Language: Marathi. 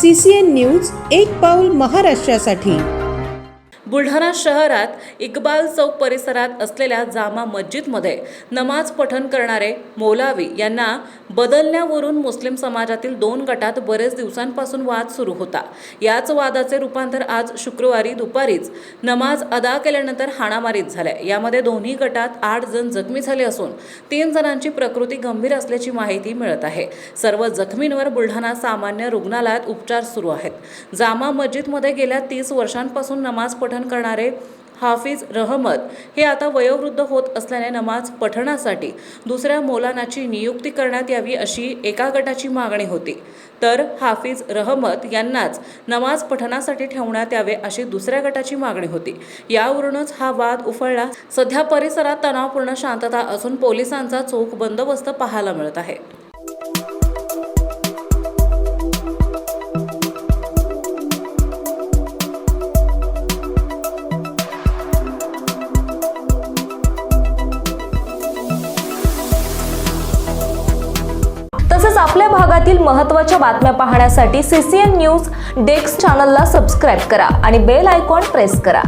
CCN न्यूज एक पाऊल महाराष्ट्रासाठी। बुलढाणा शहरात इक्बाल चौक परिसरात असलेल्या जामा मस्जिदमध्ये नमाज पठण करणारे मौलवी यांना बदलण्यावरून मुस्लिम समाजातील 2 गटात बरेच दिवसांपासून वाद सुरू होता। याच वादाचे रूपांतर आज शुक्रवारी दुपारीच नमाज अदा केल्यानंतर हाणामारीत झाले। यामध्ये दोन्ही गटात 8 जण जखमी झाले असून 3 जणांची प्रकृती गंभीर असल्याची माहिती मिळत आहे। सर्व जखमींवर बुलढाणा सामान्य रुग्णालयात उपचार सुरू आहेत। जामा मस्जिदमध्ये गेल्या 30 वर्षांपासून नमाज पठण करणारे हाफिज रहमत हे आता वयोवृद्ध होत असल्याने नमाज पठणासाठी दुसऱ्या मौलानाची नियुक्ती करण्यात यावी अशी एका गटाची मागणी होती, तर हाफिज रहमत यांनाच नमाज पठणासाठी ठेवण्यात यावे अशी दुसऱ्या गटाची मागणी होती। यावरूनच हा वाद उफाळला। सध्या परिसरात तणावपूर्ण शांतता असून पोलिसांचा चोख बंदोबस्त पाहायला मिळत आहे। तसेच आपल्या भागातील महत्त्वाच्या बातम्या पाहण्यासाठी CCN न्यूज डेस्क चॅनलला सबस्क्राइब करा आणि बेल आयकॉन प्रेस करा।